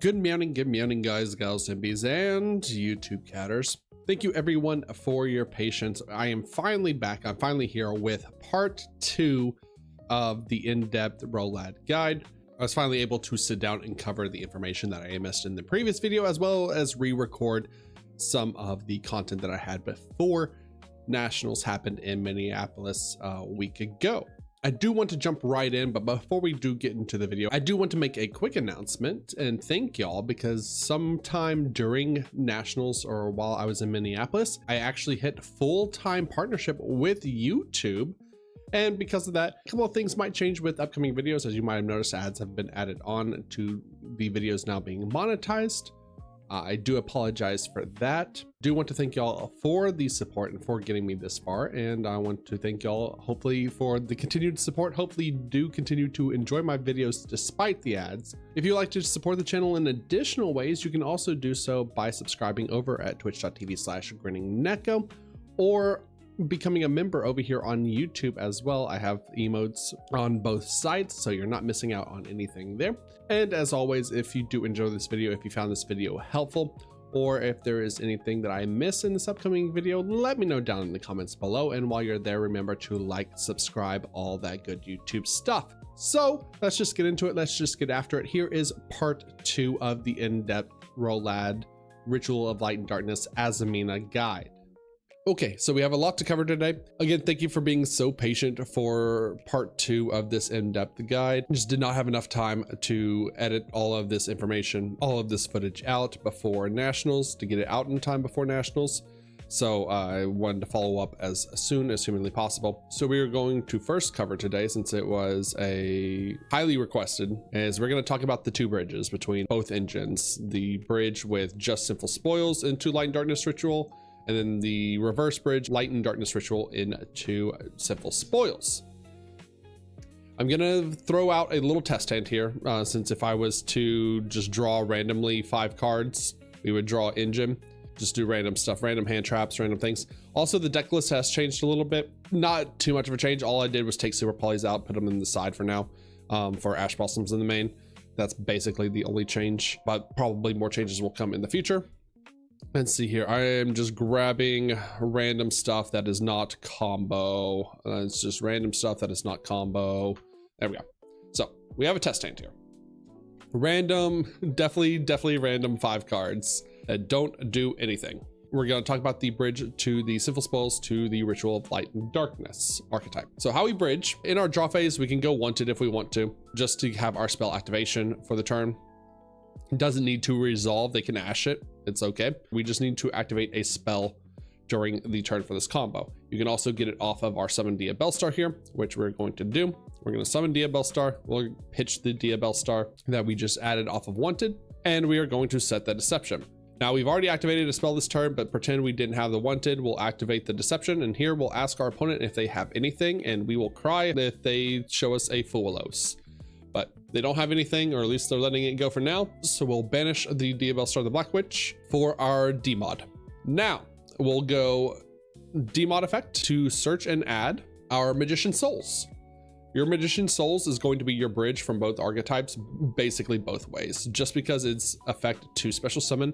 Good morning, guys, gals, and bees, and YouTube catters. Thank you everyone for your patience. I am finally back. I'm finally here with part 2 of the in-depth ROLAD guide. I was finally able to sit down and cover the information that I missed in the previous video, as well as re-record some of the content that I had before Nationals happened in Minneapolis a week ago. I do want to jump right in, but before we do get into the video, I do want to make a quick announcement and thank y'all, because sometime during Nationals or while I was in Minneapolis, I actually hit full-time partnership with YouTube. And because of that, a couple of things might change with upcoming videos. As you might have noticed, ads have been added on to the videos now being monetized. I do apologize for that. Do want to thank y'all for the support and for getting me this far. And I want to thank y'all hopefully for the continued support. Hopefully you do continue to enjoy my videos despite the ads. If you'd like to support the channel in additional ways, you can also do so by subscribing over at twitch.tv/Grinning or becoming a member over here on YouTube as well. I have emotes on both sides, so you're not missing out on anything there. And as always, if you do enjoy this video, if you found this video helpful, or if there is anything that I miss in this upcoming video, let me know down in the comments below. And while you're there, remember to like, subscribe, all that good YouTube stuff. So let's just get into it. Let's just get after it. Here is part 2 of the in-depth ROLAD Ritual of Light and Darkness Azamina guide. Okay, so we have a lot to cover today. Again, thank you for being so patient for part 2 of this in-depth guide. Just did not have enough time to edit all of this information, all of this footage out before Nationals, to get it out in time before Nationals. So I wanted to follow up as soon as humanly possible. So we are going to first cover today, since it was a highly requested, is we're going to talk about the 2 bridges between both engines. The bridge with just Sinful Spoils into Light and Darkness Ritual, and then the reverse bridge, Light and Darkness Ritual into Sinful Spoils. I'm gonna throw out a little test hand here, since if I was to just draw randomly 5 cards, we would draw Engine, just do random stuff, random hand traps, random things. Also, the deck list has changed a little bit. Not too much of a change. All I did was take Super Polys out, put them in the side for now, for Ash Blossoms in the main. That's basically the only change, but probably more changes will come in the future. Let's see here. I am just grabbing random stuff that is not combo. It's just random stuff that is not combo. There we go. So we have a test hand here. Random, definitely random 5 cards that don't do anything. We're going to talk about the bridge to the Sinful Spoils to the Ritual of Light and Darkness archetype. So how we bridge, in our draw phase, we can go Wanted if we want to, just to have our spell activation for the turn. It doesn't need to resolve, they can ash it, it's okay. We just need to activate a spell during the turn for this combo. You can also get it off of our Summon Dia Bellstar here, which we're going to do. We're going to summon Dia Bellstar, we'll pitch the Dia Bellstar that we just added off of Wanted, and we are going to set the Deception. Now we've already activated a spell this turn, but pretend we didn't have the Wanted, we'll activate the Deception, and here we'll ask our opponent if they have anything, and we will cry if they show us a Fuwalos. But they don't have anything, or at least they're letting it go for now. So we'll banish the Dia Bellstar the Black Witch for our demod. Now we'll go demod effect to search and add our Magician Souls. Your Magician Souls is going to be your bridge from both archetypes, basically both ways, just because it's effect to special summon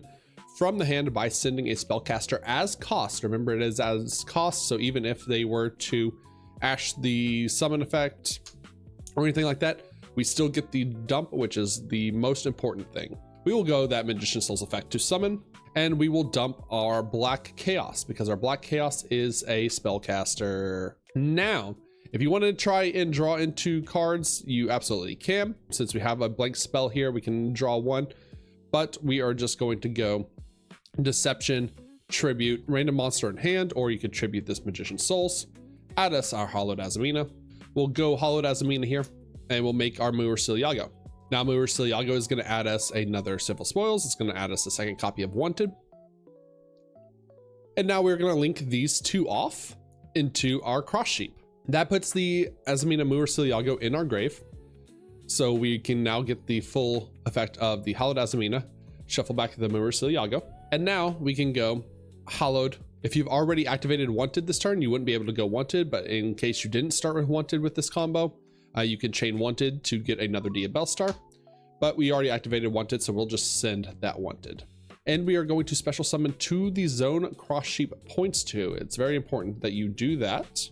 from the hand by sending a spellcaster as cost. Remember, it is as cost, so even if they were to ash the summon effect or anything like that, we still get the dump, which is the most important thing. We will go that Magician Souls effect to summon, and we will dump our Black Chaos, because our Black Chaos is a spellcaster. Now, if you want to try and draw into cards, you absolutely can. Since we have a blank spell here, we can draw 1, but we are just going to go Deception, Tribute, random monster in hand, or you could tribute this Magician Souls, add us our Hollowed Azamina. We'll go Hollowed Azamina here, and we'll make our Yugioh. Now Yugioh is going to add us another Sinful Spoils. It's going to add us a 2nd copy of Wanted. And now we're going to link these 2 off into our Cross Sheep. That puts the Azamina Yugioh in our grave. So we can now get the full effect of the Hollowed Azamina, shuffle back the Yugioh. And now we can go Hollowed. If you've already activated Wanted this turn, you wouldn't be able to go Wanted, but in case you didn't start with Wanted with this combo, you can chain Wanted to get another Dia Bellstar. but we already activated wanted, so we'll just send that wanted. And we are going to special summon to the zone cross sheep points to. It's very important that you do that,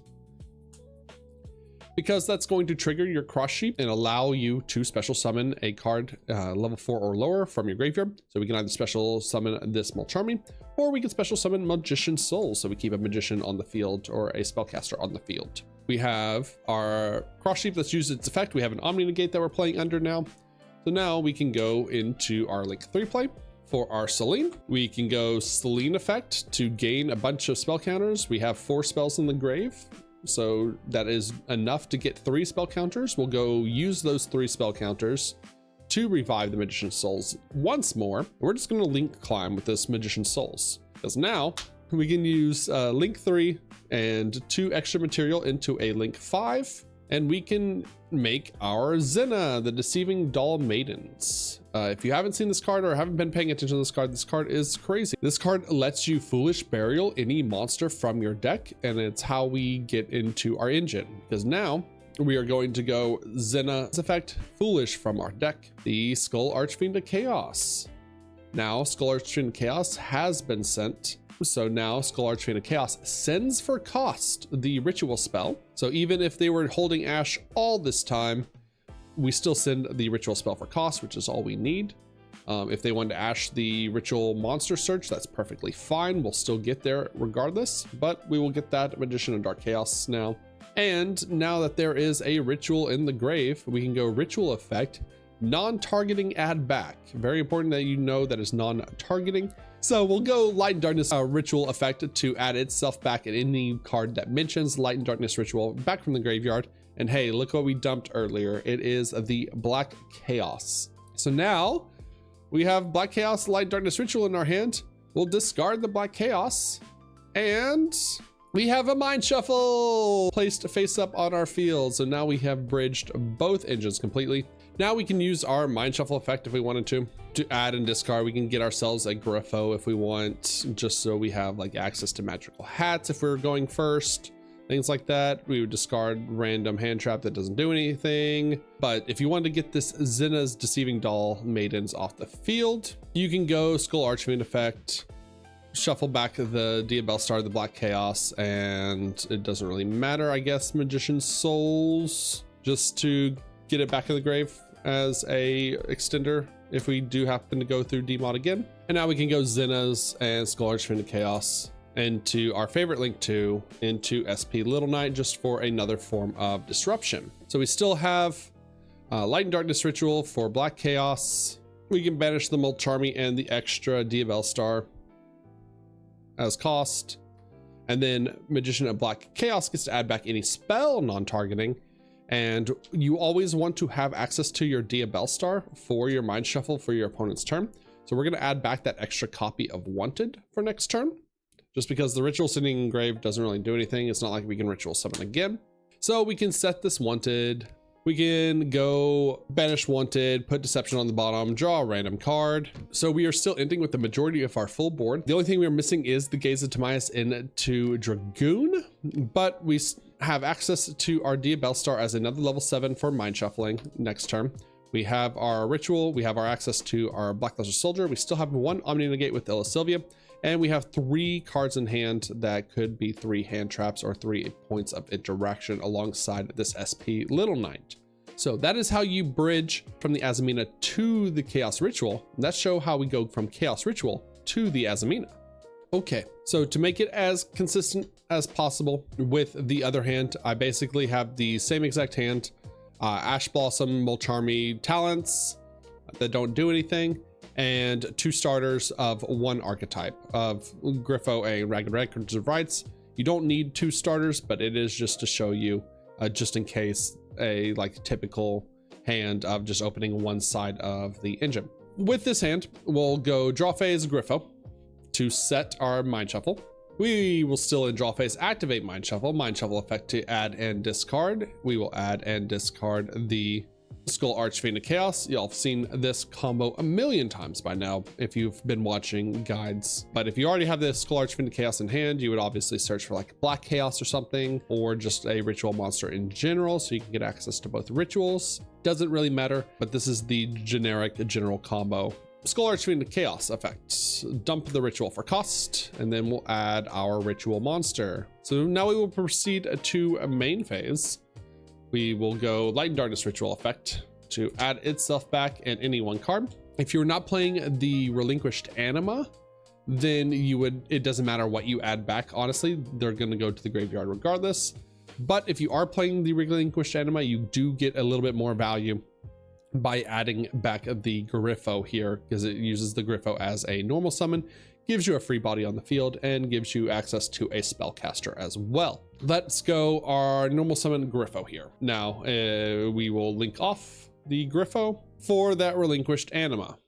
because that's going to trigger your cross sheep and allow you to special summon a card level 4 or lower from your graveyard. So we can either special summon this Mulcharmy, or we can special summon Magician's Soul, so we keep a magician on the field or a spellcaster on the field. We have our cross sheep that's used its effect. We have an Omni Negate that we're playing under now. So now we can go into our Link 3 play. For our Selene, we can go Selene effect to gain a bunch of spell counters. We have 4 spells in the grave, so that is enough to get 3 spell counters. We'll go use those 3 spell counters to revive the Magician's Souls once more. We're just going to Link climb with this Magician's Souls, because now we can use Link 3 and 2 extra material into a Link 5, and we can make our Zena, the Deceiving Doll Maidens. If you haven't seen this card or haven't been paying attention to this card is crazy. This card lets you Foolish Burial any monster from your deck, and it's how we get into our engine, because now we are going to go Zena's effect Foolish from our deck, the Skull Archfiend of Chaos. Now Skull Archfiend of Chaos has been sent. So now Skull Archfiend of Chaos sends for cost the ritual spell. So even if they were holding Ash all this time, we still send the ritual spell for cost, which is all we need. If they wanted to Ash the ritual monster search, that's perfectly fine. We'll still get there regardless, but we will get that Magician of Dark Chaos now. And now that there is a ritual in the grave, we can go ritual effect, non-targeting add back. Very important that you know that is non-targeting. So we'll go Light and Darkness ritual effect to add itself back at any card that mentions Light and Darkness ritual back from the graveyard. And hey, look what we dumped earlier. It is the Black Chaos. So now we have Black Chaos Light and Darkness ritual in our hand. We'll discard the Black Chaos, and we have a Mind Shuffle placed face up on our field. So now we have bridged both engines completely. Now we can use our Mind Shuffle effect if we wanted to add and discard. We can get ourselves a Griffo if we want, just so we have like access to magical hats if we're going first, things like that. We would discard random hand trap that doesn't do anything. But if you want to get this Zena's Deceiving Doll Maidens off the field, you can go Skull Archfiend effect, shuffle back the Diabell Star, the Black Chaos, and it doesn't really matter, I guess, Magician's Souls, just to get it back in the grave as a extender if we do happen to go through Demod again. And now we can go Zena's and Skull Archfiend of Chaos into our favorite Link 2 into SP Little Knight, just for another form of disruption. So we still have Light and Darkness ritual for Black Chaos. We can banish the Mulcharmy and the extra Diabell Star as cost, and then Magician of Black Chaos gets to add back any spell non-targeting. And you always want to have access to your Diabell Star for your Mind Shuffle for your opponent's turn. So we're going to add back that extra copy of Wanted for next turn, just because the ritual sitting in grave doesn't really do anything. It's not like we can ritual summon again. So we can set this Wanted. We can go banish Wanted, put Deception on the bottom, draw a random card. So we are still ending with the majority of our full board. The only thing we're missing is the Gaze of Timaeus into Dragoon, but we have access to our Diabell Star as another level 7 for Mind Shuffling next turn. We have our ritual, we have our access to our Black Luster Soldier. We still have one Omni Negate with Illa Sylvia, and we have 3 cards in hand that could be 3 hand traps or 3 points of interaction alongside this SP Little Knight. So that is how you bridge from the Azamina to the Chaos Ritual. Let's show how we go from Chaos Ritual to the Azamina. Okay, so to make it as consistent as possible with the other hand, I basically have the same exact hand, Ash Blossom, Mulcharmy talents that don't do anything, and 2 starters of 1 archetype of Griffo and Ragged Records of Rights. You don't need 2 starters, but it is just to show you, just in case, a like typical hand of just opening one side of the engine. With this hand, we'll go draw phase Griffo to set our Mind Shuffle. We will still in draw phase activate Mind Shuffle effect to add and discard. We will add and discard the Skull Archfiend of Chaos. Y'all have seen this combo a million times by now if you've been watching guides. But if you already have this Skull Archfiend of Chaos in hand, you would obviously search for like Black Chaos or something, or just a ritual monster in general, so you can get access to both rituals. Doesn't really matter, but this is the generic general combo. Skull Archfiend of Chaos effect. Dump the ritual for cost, and then we'll add our ritual monster. So now we will proceed to a main phase. We will go Light and Darkness ritual effect to add itself back and any one card. If you're not playing the Relinquished Anima, then it doesn't matter what you add back. Honestly, they're going to go to the graveyard regardless. But if you are playing the Relinquished Anima, you do get a little bit more value by adding back the Griffo here, because it uses the Griffo as a normal summon, gives you a free body on the field, and gives you access to a spellcaster as well. Let's go our normal summon Griffo here. Now we will link off the Griffo for that Relinquished Anima.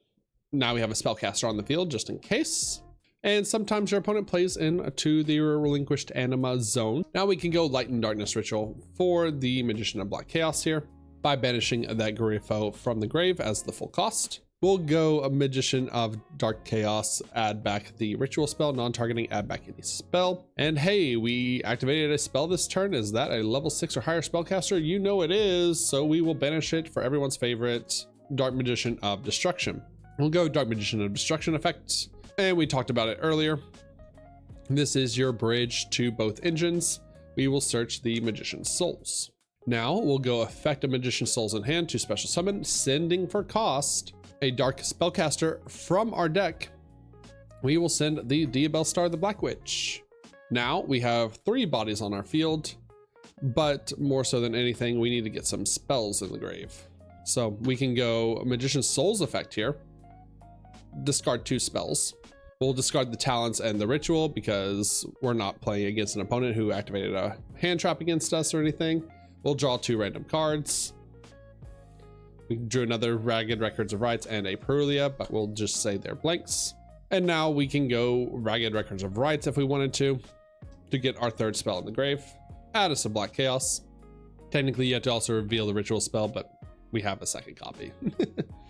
Now we have a spellcaster on the field just in case. And sometimes your opponent plays into the Relinquished Anima zone. Now we can go Light and Darkness ritual for the Magician of Black Chaos here by banishing that Griffo from the grave as the full cost. We'll go a Magician of Dark Chaos, add back the ritual spell, non-targeting, add back any spell. And hey, we activated a spell this turn. Is that a level 6 or higher spellcaster? You know it is, so we will banish it for everyone's favorite Dark Magician of Destruction. We'll go Dark Magician of Destruction effect, and we talked about it earlier. This is your bridge to both engines. We will search the Magician's Souls. Now we'll go effect a Magician's Souls in hand to special summon, sending for cost a Dark Spellcaster from our deck. We will send the Diabellstar the Black Witch. Now we have 3 bodies on our field, but more so than anything, we need to get some spells in the grave. So we can go Magician's Souls effect here, discard 2 spells. We'll discard the Talents and the Ritual because we're not playing against an opponent who activated a hand trap against us or anything. We'll draw 2 random cards. We drew another Ragged Records of Rights and a Purulia, but we'll just say they're blanks. And now we can go Ragged Records of Rights if we wanted to get our 3rd spell in the grave. Add us a Black Chaos. Technically you have to also reveal the ritual spell, but we have a 2nd copy.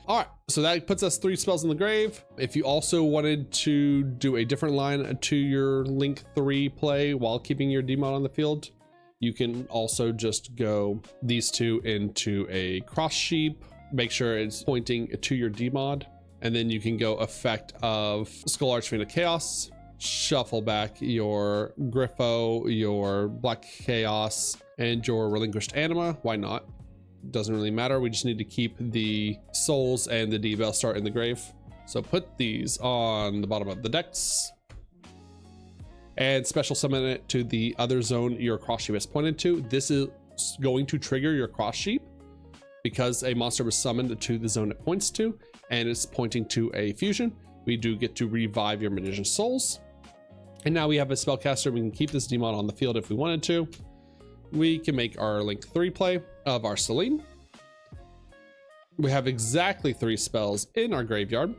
All right, so that puts us 3 spells in the grave. If you also wanted to do a different line to your Link 3 play while keeping your Demon on the field, you can also just go these 2 into a cross sheep, make sure it's pointing to your Demod, and then you can go effect of Skull Archfiend of Chaos, shuffle back your Griffo, your Black Chaos, and your Relinquished Anima. Why not? Doesn't really matter. We just need to keep the Souls and the Diabellstar in the grave. So put these on the bottom of the decks and special summon it to the other zone your cross sheep is pointed to. This is going to trigger your cross sheep because a monster was summoned to the zone it points to, and it's pointing to a fusion. We do get to revive your Magician's Souls. And now we have a spellcaster. We can keep this demon on the field if we wanted to. We can make our Link 3 play of our Celine. We have exactly 3 spells in our graveyard,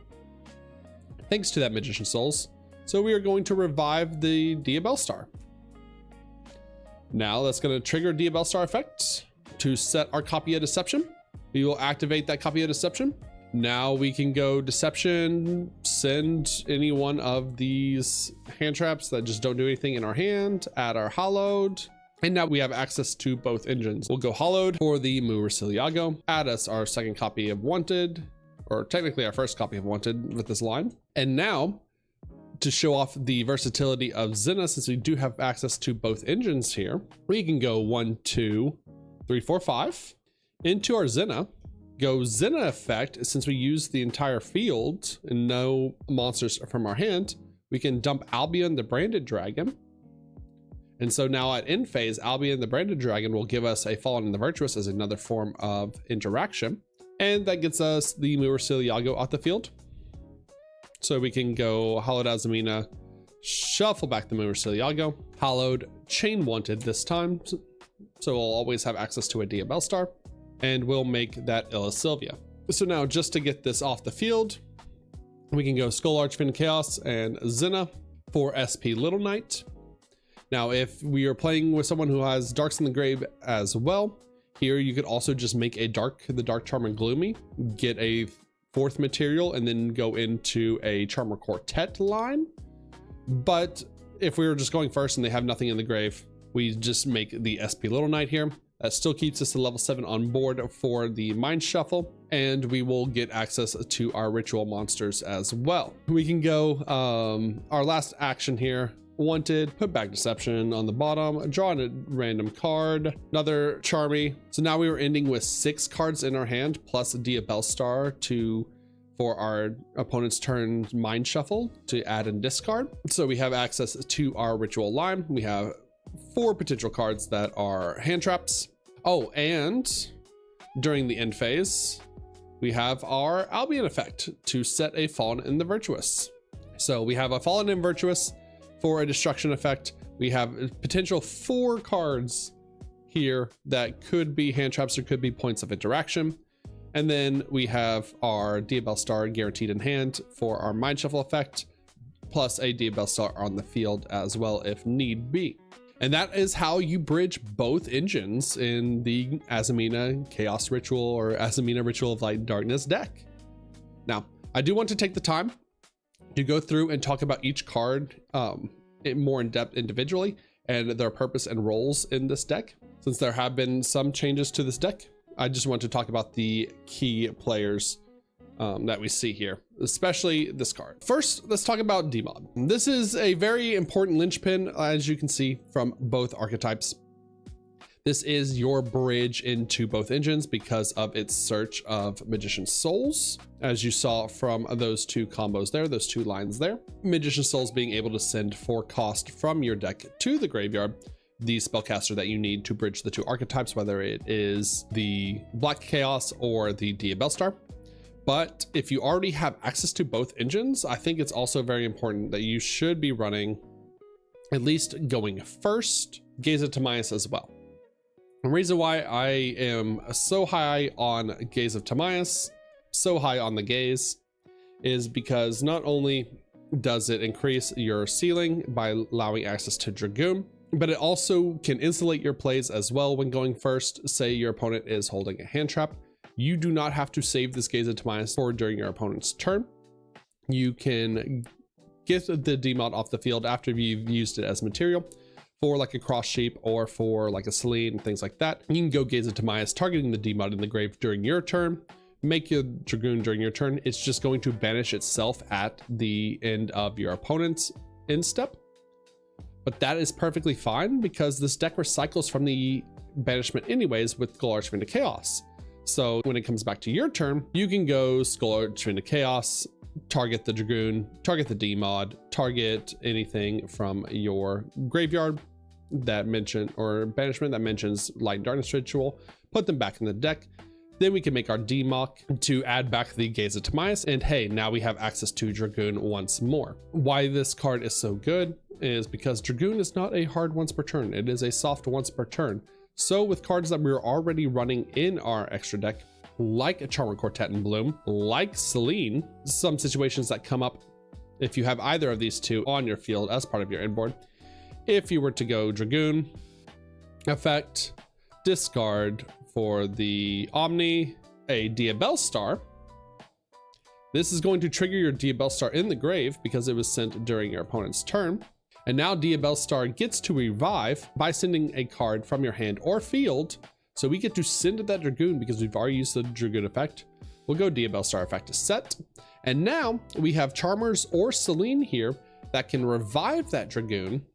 thanks to that Magician's Souls. So we are going to revive the Diabellstar. Now that's going to trigger Diabellstar effect to set our Copy of Deception. We will activate that Copy of Deception. Now we can go Deception, send any one of these hand traps that just don't do anything in our hand, add our Hallowed. And now we have access to both engines. We'll go Hallowed for the Yugioh, add us our 2nd copy of Wanted, or technically our 1st copy of Wanted with this line. And now, to show off the versatility of Zinna, since we do have access to both engines here, we can go 1, 2, 3, 4, 5 into our Zinna, go Zinna effect. Since we use the entire field and no monsters from our hand, we can dump Albion the Branded Dragon. And so now at end phase, Albion the Branded Dragon will give us a Fallen and the Virtuous as another form of interaction. And that gets us the Yugioh off the field. So we can go Hallowed Azamina, shuffle back the Yugioh, Hallowed, Chain Wanted this time. So we'll always have access to a Diabellstar, and we'll make that Illa Sylvia. So now just to get this off the field, we can go Skull Archfiend Chaos and Zinna for SP Little Knight. Now, if we are playing with someone who has Darks in the Grave as well, Here you could also just make the Dark Charmer Gloomy, get a 4th material, and then go into a Charmer Quartet line. But if we were just going first and they have nothing in the grave, we just make the SP Little Knight here. That still keeps us to level 7 on board for the Mind Shuffle, and we will get access to our ritual monsters as well. We can go our last action here. Wanted, put back Deception on the bottom, draw a random card, another Charmy. So now we were ending with 6 cards in our hand plus Diabell Star for our opponent's turn Mind Shuffle to add and discard. So we have access to our ritual line. We have 4 potential cards that are hand traps. Oh, and during the end phase, we have our Albion effect to set a Fallen in the Virtuous. So we have a Fallen in Virtuous for a destruction effect. We have a potential 4 cards here that could be hand traps or could be points of interaction. And then we have our Diabell Star guaranteed in hand for our Mind Shuffle effect, plus a Diabell Star on the field as well if need be. And that is how you bridge both engines in the Azamina Chaos Ritual or Azamina Ritual of Light and Darkness deck. Now, I do want to take the time to go through and talk about each card more in depth individually and their purpose and roles in this deck. Since there have been some changes to this deck, I just want to talk about the key players that we see here, especially this card. First, let's talk about Demod. This is a very important linchpin, as you can see from both archetypes. This is your bridge into both engines because of its search of Magician's Souls, as you saw from those 2 combos there, those 2 lines there. Magician's Souls being able to send 4 cost from your deck to the graveyard, the spellcaster that you need to bridge the 2 archetypes, whether it is the Black Chaos or the Diabell Star. But if you already have access to both engines, I think it's also very important that you should be running, at least going first, Gaze of Timaeus as well. The reason why I am so high on Gaze of Timaeus, so high on the Gaze, is because not only does it increase your ceiling by allowing access to Dragoon, but it also can insulate your plays as well when going first. Say your opponent is holding a hand trap. You do not have to save this Gaze of Timaeus for during your opponent's turn. You can get the Demod off the field after you've used it as material for like a Cross Sheep or for like a Selene, things like that. You can go Gaze of Timaeus, targeting the Demod in the grave during your turn, make your Dragoon during your turn. It's just going to banish itself at the end of your opponent's end step. But that is perfectly fine because this deck recycles from the banishment anyways with Skull Archfiend of Chaos. So when it comes back to your turn, you can go Skull Archfiend of Chaos, target the Dragoon, target the Demod, target anything from your graveyard that mention or banishment that mentions Light and Darkness Ritual, put them back in the deck. Then we can make our Demock to add back the Gaze of Timaeus, and hey, now we have access to Dragoon once more. Why this card is so good is because Dragoon is not a hard once per turn, it is a soft once per turn. So with cards that we're already running in our extra deck, like a Charmer Quartet in Bloom, like Selene, some situations that come up if you have either of these 2 on your field as part of your inboard. If you were to go Dragoon effect, discard for the Omni, a Diabell Star. This is going to trigger your Diabell Star in the grave because it was sent during your opponent's turn. And now Diabell Star gets to revive by sending a card from your hand or field. So we get to send that Dragoon because we've already used the Dragoon effect. We'll go Diabell Star effect to set. And now we have Charmers or Selene here that can revive that Dragoon.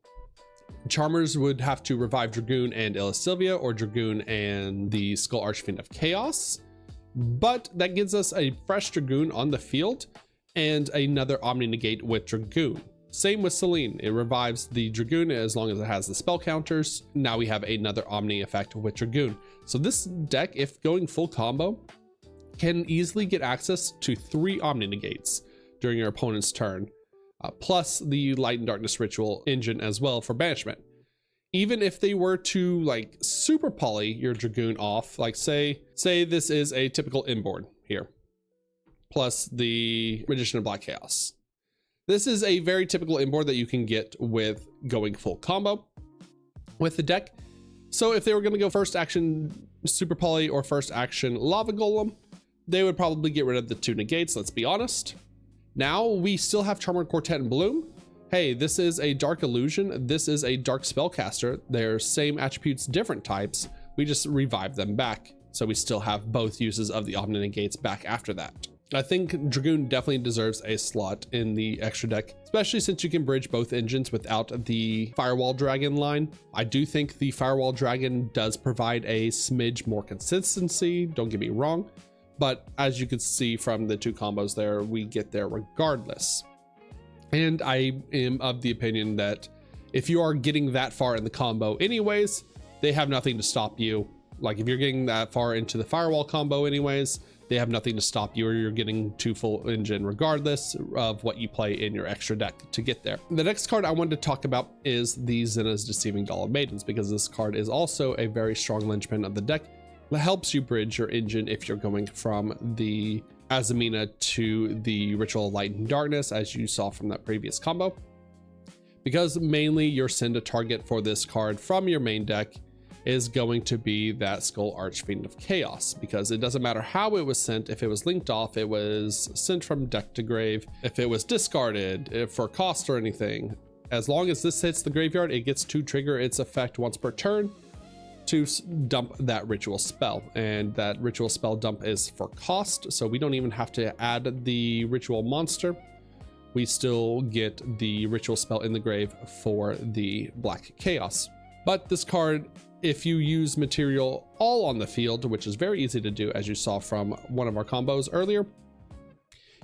Charmers would have to revive Dragoon and Illa Sylvia, or Dragoon and the Skull Archfiend of Chaos. But that gives us a fresh Dragoon on the field and another Omni Negate with Dragoon. Same with Selene, it revives the Dragoon as long as it has the spell counters. Now we have another Omni effect with Dragoon. So this deck, if going full combo, can easily get access to 3 Omni Negates during your opponent's turn, plus the Light and Darkness Ritual engine as well for banishment. Even if they were to like super poly your Dragoon off, like say this is a typical inboard here, plus the Magician of Black Chaos. This is a very typical inboard that you can get with going full combo with the deck. So if they were going to go first action Super Poly or first action Lava Golem, they would probably get rid of the 2 negates, let's be honest. Now we still have Charmer, Quartet, and Bloom. Hey, this is a Dark Illusion. This is a Dark Spellcaster. They're same attributes, different types. We just revive them back. So we still have both uses of the Omni Negates back after that. I think Dragoon definitely deserves a slot in the extra deck, especially since you can bridge both engines without the Firewall Dragon line. I do think the Firewall Dragon does provide a smidge more consistency, don't get me wrong, but as you can see from the 2 combos there, we get there regardless. And I am of the opinion that if you are getting that far in the combo anyways, they have nothing to stop you. Like if you're getting that far into the Firewall combo anyways, they have nothing to stop you, or you're getting 2 full engine regardless of what you play in your extra deck to get there. The next card I wanted to talk about is the Xena's Deceiving Doll of Maidens, because this card is also a very strong linchpin of the deck that helps you bridge your engine if you're going from the Azamina to the Ritual of Light and Darkness, as you saw from that previous combo. Because mainly your send a target for this card from your main deck is going to be that Skull Archfiend of Chaos, because it doesn't matter how it was sent, if it was linked off, it was sent from deck to grave, if it was discarded, if for cost or anything, as long as this hits the graveyard, it gets to trigger its effect once per turn to dump that ritual spell. And that ritual spell dump is for cost, so we don't even have to add the ritual monster. We still get the ritual spell in the grave for the Black Chaos. But this card, if you use material all on the field, which is very easy to do, as you saw from one of our combos earlier,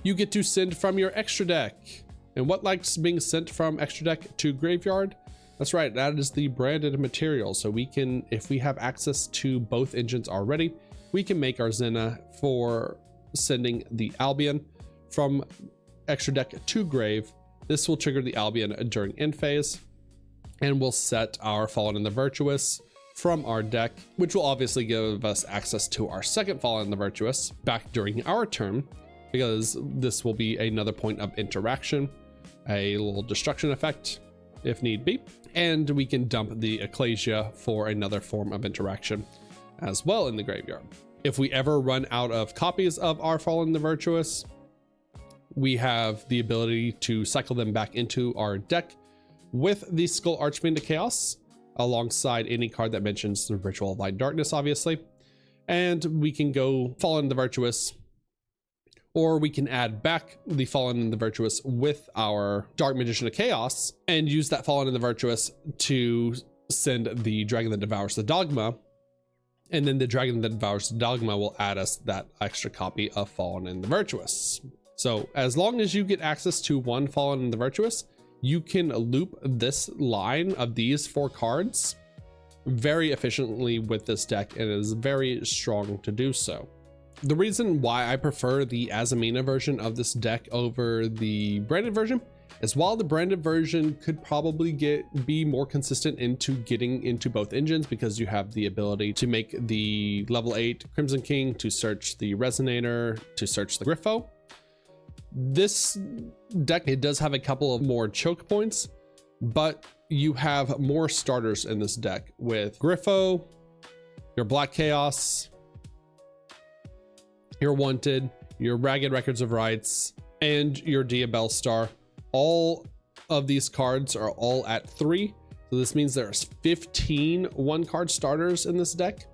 you get to send from your extra deck. And what likes being sent from extra deck to graveyard? That's right, that is the branded material. So we can, if we have access to both engines already, we can make our Xena for sending the Albion from extra deck to grave. This will trigger the Albion during end phase, and we'll set our Fallen in the Virtuous from our deck, which will obviously give us access to our second Fallen in the Virtuous back during our turn, because this will be another point of interaction, a little destruction effect if need be, and we can dump the Ecclesia for another form of interaction as well in the graveyard. If we ever run out of copies of our Fallen in the Virtuous, we have the ability to cycle them back into our deck with the Skull Archfiend of Chaos, alongside any card that mentions the Ritual of Light and Darkness, obviously. And we can go Fallen in the Virtuous, or we can add back the Fallen in the Virtuous with our Dark Magician of Chaos and use that Fallen in the Virtuous to send the Dragon that Devours the Dogma. And then the Dragon that Devours the Dogma will add us that extra copy of Fallen in the Virtuous. So as long as you get access to one Fallen in the Virtuous, you can loop this line of these 4 cards very efficiently with this deck, and it is very strong to do so. The reason why I prefer the Azamina version of this deck over the branded version is, while the branded version could probably be more consistent into getting into both engines, because you have the ability to make the level 8 Crimson King, to search the Resonator, to search the Griffo. This deck, it does have a couple of more choke points, but you have more starters in this deck with Griffo, your Black Chaos, your Wanted, your Ragged Records of Rights, and your Diabell Star. All of these cards are all at 3. So this means there's 15 1-card starters in this deck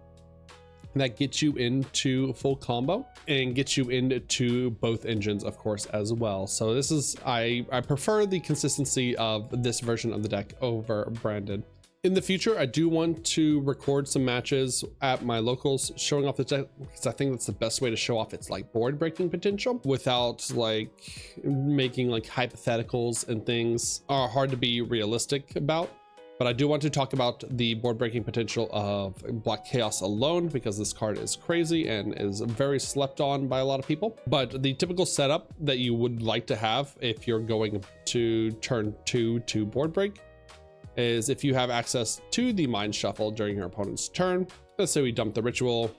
that gets you into full combo and gets you into both engines, of course, as well. So this is, I prefer the consistency of this version of the deck over branded. In the future, I do want to record some matches at my locals showing off the deck, because I think that's the best way to show off its like board breaking potential without like making like hypotheticals and things are hard to be realistic about. But I do want to talk about the board breaking potential of Black Chaos alone, because this card is crazy and is very slept on by a lot of people. But the typical setup that you would like to have if you're going to turn 2 to board break is if you have access to the Mind Shuffle during your opponent's turn. Let's say we dump the Ritual.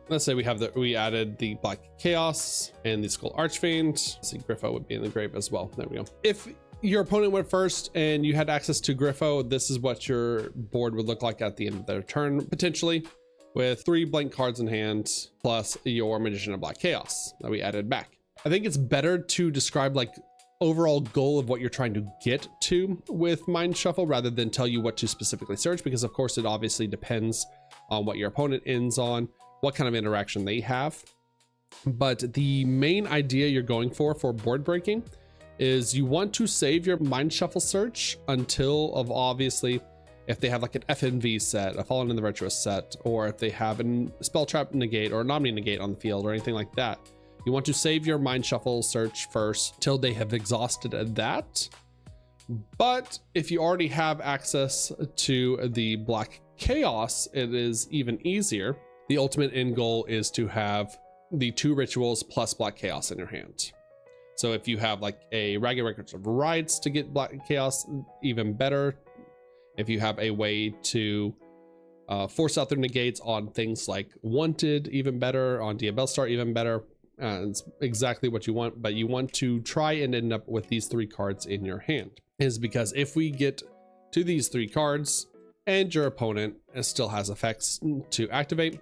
Let's say we added the Black Chaos and the Skull Archfiend. See, Griffo would be in the grave as well. There we go. If your opponent went first and you had access to Griffo, this is what your board would look like at the end of their turn, potentially. with 3 blank cards in hand plus your Magician of Black Chaos that we added back. I think it's better to describe like overall goal of what you're trying to get to with Mind Shuffle rather than tell you what to specifically search, because of course it obviously depends on what your opponent ends on, what kind of interaction they have. But the main idea you're going for board breaking is you want to save your Mind Shuffle search until of obviously if they have like an FNV set, a Fallen in the Retro set, or if they have a Spell Trap negate or an Omni negate on the field or anything like that. You want to save your Mind Shuffle search first till they have exhausted that. But if you already have access to the Black Chaos, it is even easier. The ultimate end goal is to have the 2 rituals plus Black Chaos in your hand. So if you have like a Ragged Records of Rights to get Black Chaos, even better. If you have a way to force out their negates on things like Wanted, even better. On Diabell Star, even better. It's exactly what you want, but you want to try and end up with these 3 cards in your hand. Is because if we get to these 3 cards and your opponent still has effects to activate,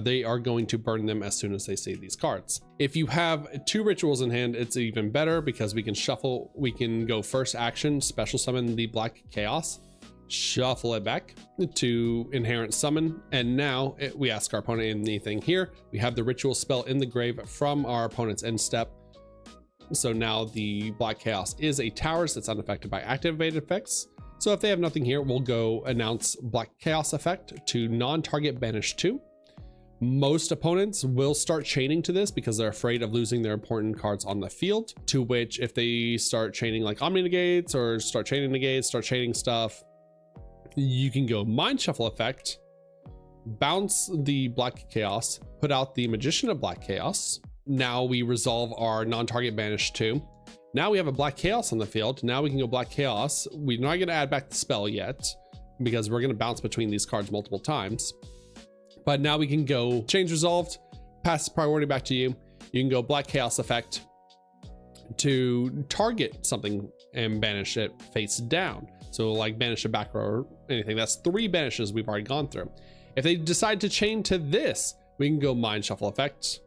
they are going to burn them as soon as they see these cards. If you have 2 rituals in hand, it's even better because we can shuffle, we can go first action, special summon the Black Chaos, shuffle it back to inherent summon, and now we ask our opponent anything here. We have the ritual spell in the grave from our opponent's end step. So now the Black Chaos is a tower that's unaffected by activated effects. So if they have nothing here, we'll go announce Black Chaos effect to non-target banish 2. Most opponents will start chaining to this because they're afraid of losing their important cards on the field, to which if they start chaining like Omni negates or start chaining negates, start chaining stuff, you can go Mind Shuffle effect, bounce the Black Chaos, put out the Magician of Black Chaos. Now we resolve our non-target banish 2. Now we have a Black Chaos on the field. Now we can go Black Chaos. We're not going to add back the spell yet because we're going to bounce between these cards multiple times. But now we can go Change Resolved, pass priority back to you. You can go Black Chaos effect to target something and banish it face down. So like banish a back row or anything. That's 3 banishes we've already gone through. If they decide to chain to this, we can go Mind Shuffle effect,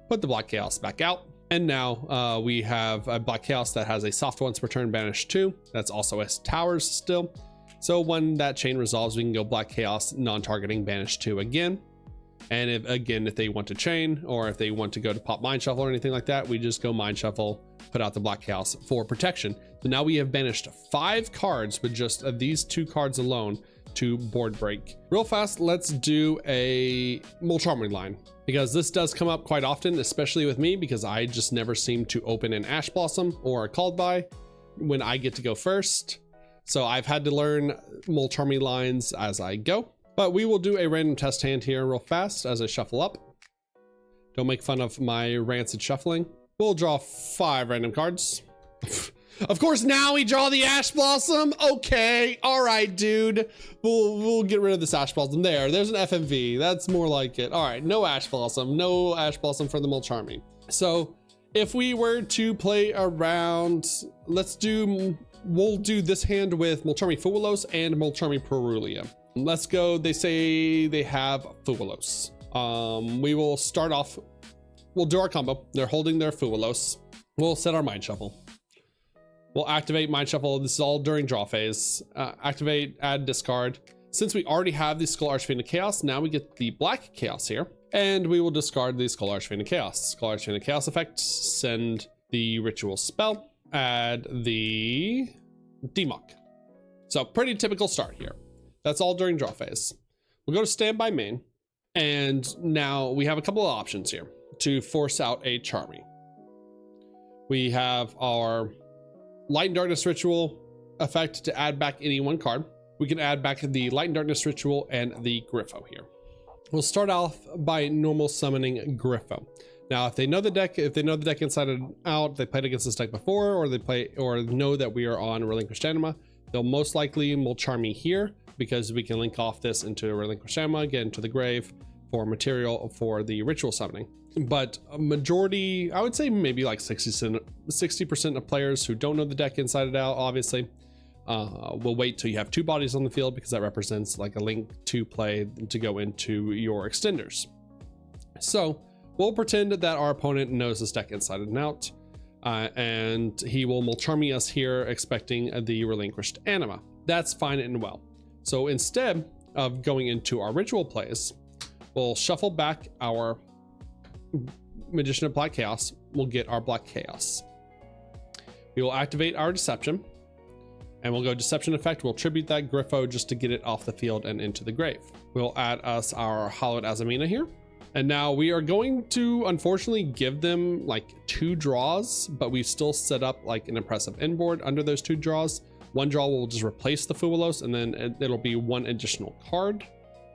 put the Black Chaos back out. And now we have a Black Chaos that has a soft once per turn banish 2. That's also as towers still. So when that chain resolves, we can go Black Chaos non-targeting banish 2 again. And if they want to chain, or if they want to go to pop Mind Shuffle or anything like that, we just go Mind Shuffle, put out the Black Chaos for protection. So now we have banished 5 cards with just these 2 cards alone to board break. Real fast, let's do a Mulcharmy line, because this does come up quite often, especially with me, because I just never seem to open an Ash Blossom or a Called By when I get to go first. So I've had to learn Mulcharmy lines as I go. But we will do a random test hand here real fast as I shuffle up. Don't make fun of my rancid shuffling. We'll draw 5 random cards. Of course, now we draw the Ash Blossom. Okay, all right, dude. We'll get rid of this Ash Blossom. There's an FMV. That's more like it. All right, no Ash Blossom. No Ash Blossom for the Mulcharmy. So if we were to play around, we'll do this hand with Mulcharmy Fuwalos and Mulcharmy Purulia. Let's go. They say they have Fuwalos. We will start off. We'll do our combo. They're holding their Fuwalos. We'll set our Mind Shuffle. We'll activate Mind Shuffle. This is all during draw phase. Activate, add, discard. Since we already have the Skull Archfiend of Chaos, now we get the Black Chaos here. And we will discard the Skull Archfiend of Chaos. Skull Archfiend of Chaos effect. Send the Ritual Spell. Add the Demok. So pretty typical start here. That's all during draw phase. We'll go to standby main. And now we have a couple of options here to force out a Charmy. We have our Light and Darkness Ritual effect to add back any 1 card. We can add back the Light and Darkness Ritual and the Griffo here. We'll start off by normal summoning Griffo. Now, if they know the deck inside and out, they played against this deck before, or know that we are on Relinquished Anima, they'll most likely Mulcharmy here, because we can link off this into a Relinquished Anima, get into the grave for material for the ritual summoning. But a majority, I would say maybe like 60% of players who don't know the deck inside and out, obviously, we'll wait till you have 2 bodies on the field because that represents like a link to play to go into your extenders. So we'll pretend that our opponent knows this deck inside and out, and he will Mulcharmy us here expecting the relinquished anima. That's fine and well. So instead of going into our ritual plays, we'll shuffle back our Magician of Black Chaos. We'll get our Black Chaos. We will activate our Deception, and we'll go Deception effect. We'll tribute that Griffo just to get it off the field and into the grave. We'll add us our Hallowed Azamina here. And now we are going to unfortunately give them like 2 draws, but we've still set up like an impressive inboard under those 2 draws. 1 draw will just replace the Fuwalos, and then it'll be 1 additional card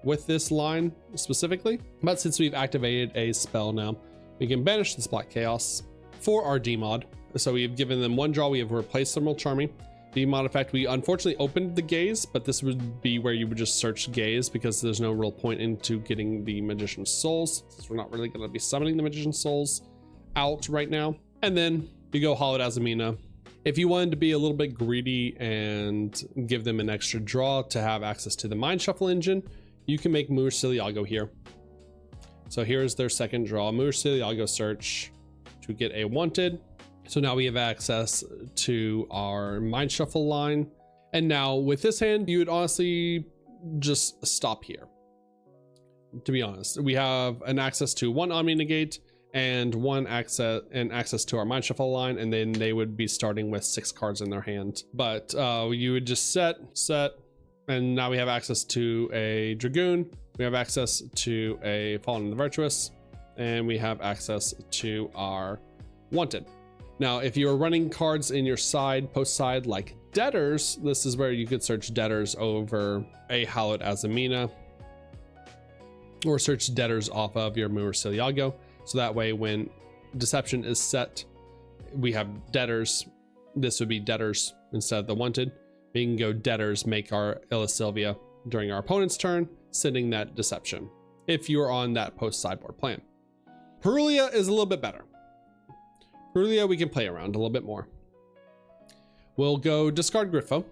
with this line specifically. But since we've activated a spell now, we can banish this Black Chaos for our demod. So we've given them 1 draw, we have replaced the Mulcharmy. Demod effect, we unfortunately opened the gaze, but this would be where you would just search gaze because there's no real point into getting the Magician's Souls, since we're not really going to be summoning the Magician's Souls out right now. And then you go Hallowed Azamina. If you wanted to be a little bit greedy and give them an extra draw to have access to the Mind Shuffle engine, you can make Mulcharmy here. So here's their second draw, Mulcharmy search to get a wanted. So now we have access to our Mind Shuffle line. And now with this hand, you would honestly just stop here. To be honest, we have an access to 1 Omni Negate and access to our Mind Shuffle line, and then they would be starting with 6 cards in their hand. But you would just set, and now we have access to a Dragoon. We have access to a Fallen and the Virtuous, and we have access to our Wanted. Now, if you're running cards in your post side like Debtors, this is where you could search Debtors over a Hallowed Azamina, or search Debtors off of your Mulcharmy. So that way, when Deception is set, we have Debtors. This would be Debtors instead of the Wanted. We can go Debtors, make our Illa Sylvia during our opponent's turn, sending that Deception if you're on that post sideboard plan. Purulia is a little bit better. Purulia, we can play around a little bit more. We'll go discard Griffo.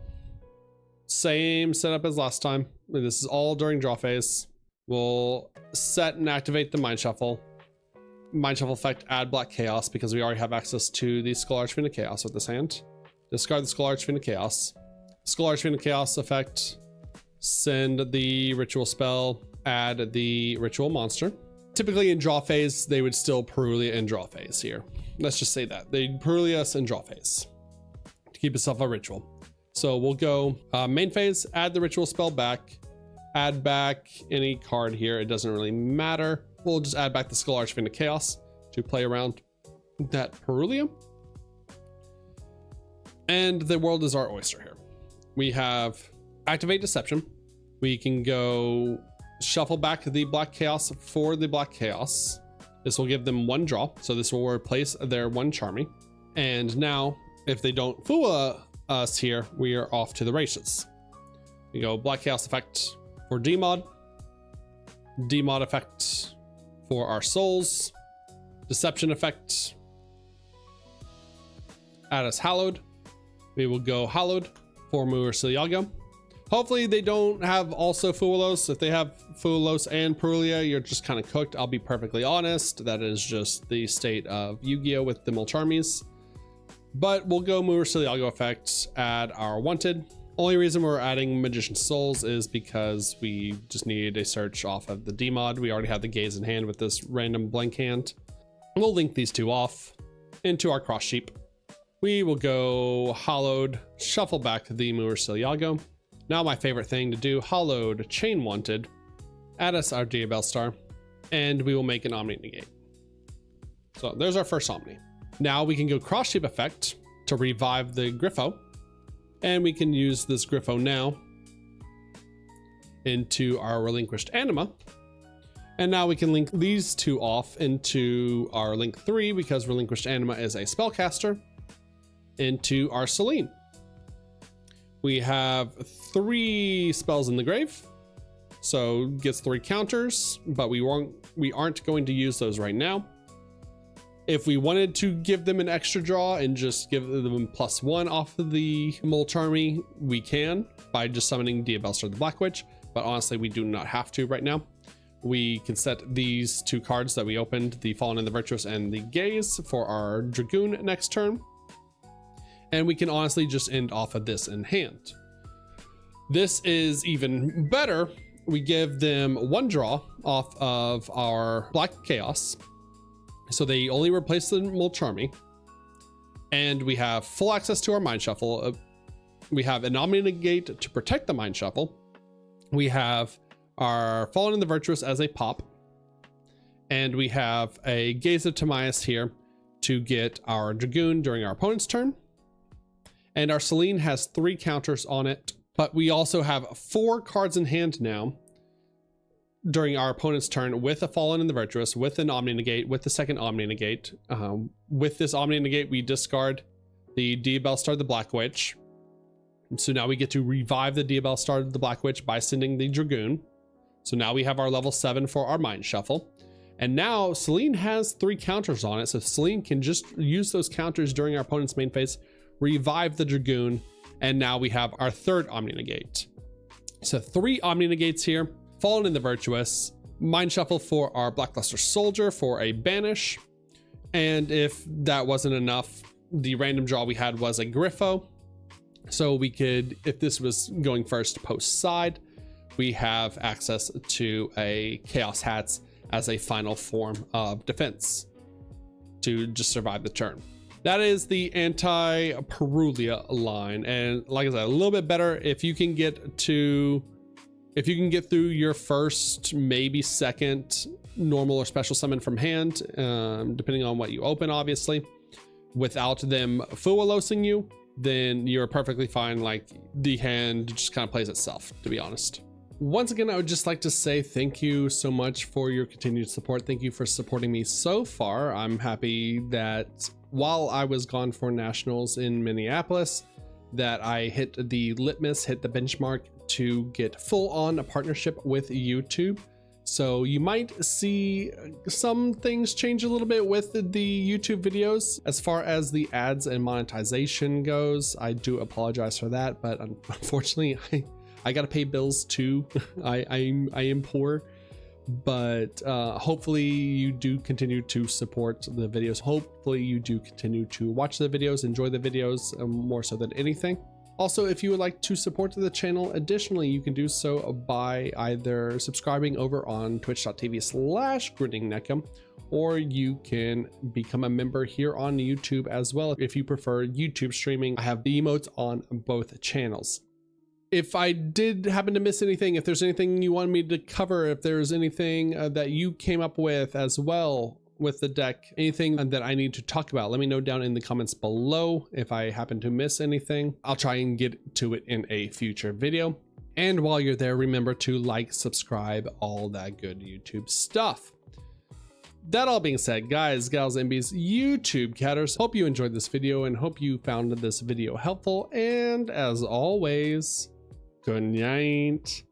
Same setup as last time. This is all during draw phase. We'll set and activate the Mind Shuffle. Mind Shuffle effect, add Black Chaos because we already have access to the Skull Archfiend of Chaos with this hand. Discard the Skull Archfiend of Chaos. Skull Archfiend of Chaos effect, send the ritual spell, add the ritual monster. Typically in draw phase, they would still Purulia in draw phase here. Let's just say that. They Purulia us in draw phase to keep itself a ritual. So we'll go main phase, add the ritual spell back, add back any card here. It doesn't really matter. We'll just add back the Skull Archfiend of Chaos to play around that Purulia. And the world is our oyster here. We have activate Deception. We can go shuffle back the Black Chaos for the Black Chaos. This will give them 1 draw. So this will replace their Mulcharmy. And now if they don't Fua us here, we are off to the races. We go Black Chaos effect for Demod. Demod effect for our souls. Deception effect. Add us Hallowed. We will go Hallowed for Mulcharmy. Hopefully they don't have also Fuwalos. If they have Fuwalos and Purulia, you're just kind of cooked. I'll be perfectly honest. That is just the state of Yugioh with the Mulcharmies. But we'll go Mulcharmy effect, add our Wanted. Only reason we're adding Magician's Souls is because we just needed a search off of the Demod. We already have the Gaze in hand with this random blank hand. We'll link these 2 off into our cross sheep. We will go Hallowed, shuffle back the Mulcharmy. Now my favorite thing to do, Hallowed, Chain Wanted, add us our Diabell Star, and we will make an Omni Negate. So there's our first Omni. Now we can go Cross Sheep effect to revive the Griffo, and we can use this Griffo now into our relinquished Anima. And now we can link these 2 off into our link 3 because relinquished Anima is a spellcaster, into our Selene. We have 3 spells in the grave, so gets 3 counters, but we aren't going to use those right now. If we wanted to give them an extra draw and just give them +1 off of the Mulcharmy, we can by just summoning Diabellstar the Black Witch, but honestly, we do not have to right now. We can set these 2 cards that we opened, the Fallen and the Virtuous and the Gaze, for our Dragoon next turn. And we can honestly just end off of this in hand. This is even better. We give them 1 draw off of our Black Chaos. So they only replace the Mulcharmy. And we have full access to our Mind Shuffle. We have an Omni Negate to protect the Mind Shuffle. We have our Fallen and the Virtuous as a pop. And we have a Gaze of Timaeus here to get our Dragoon during our opponent's turn. And our Selene has 3 counters on it, but we also have 4 cards in hand now during our opponent's turn with a Fallen and the Virtuous, with an Omni Negate, with the second Omni Negate. With this Omni Negate, we discard the Diabellstar the Black Witch. So now we get to revive the Diabellstar the Black Witch by sending the Dragoon. So now we have our level 7 for our Mind Shuffle. And now Selene has 3 counters on it. So Selene can just use those counters during our opponent's main phase, revive the Dragoon, and now we have our 3rd Omni Negate. So 3 Omni Negates here, Fallen in the Virtuous, Mind Shuffle for our Blackluster Soldier for a banish. And if that wasn't enough, the random draw we had was a Griffo. So we could, if this was going first post side, we have access to a Chaos Hats as a final form of defense to just survive the turn. That is the anti-Purulia line. And like I said, a little bit better if you can get through your first, maybe second normal or special summon from hand, depending on what you open, obviously, without them Fuwalosing you, then you're perfectly fine. Like, the hand just kind of plays itself, to be honest. Once again, I would just like to say thank you so much for your continued support. Thank you for supporting me so far. I'm happy that while I was gone for nationals in Minneapolis, that I hit the litmus, hit the benchmark to get full on a partnership with YouTube. So you might see some things change a little bit with the YouTube videos. As far as the ads and monetization goes, I do apologize for that, but unfortunately, I gotta pay bills too. I am poor, but hopefully you do continue to support the videos. Hopefully you do continue to watch the videos, enjoy the videos more so than anything. Also, if you would like to support the channel additionally, you can do so by either subscribing over on twitch.tv/Grinning Neko, or you can become a member here on YouTube as well if you prefer YouTube streaming. I have the emotes on both channels. If I did happen to miss anything, if there's anything you want me to cover, if there's anything that you came up with as well with the deck, anything that I need to talk about, let me know down in the comments below. If I happen to miss anything, I'll try and get to it in a future video. And while you're there, remember to like, subscribe, all that good YouTube stuff. That all being said, guys, gals, MBs, YouTube catters, hope you enjoyed this video and hope you found this video helpful. And as always, good night.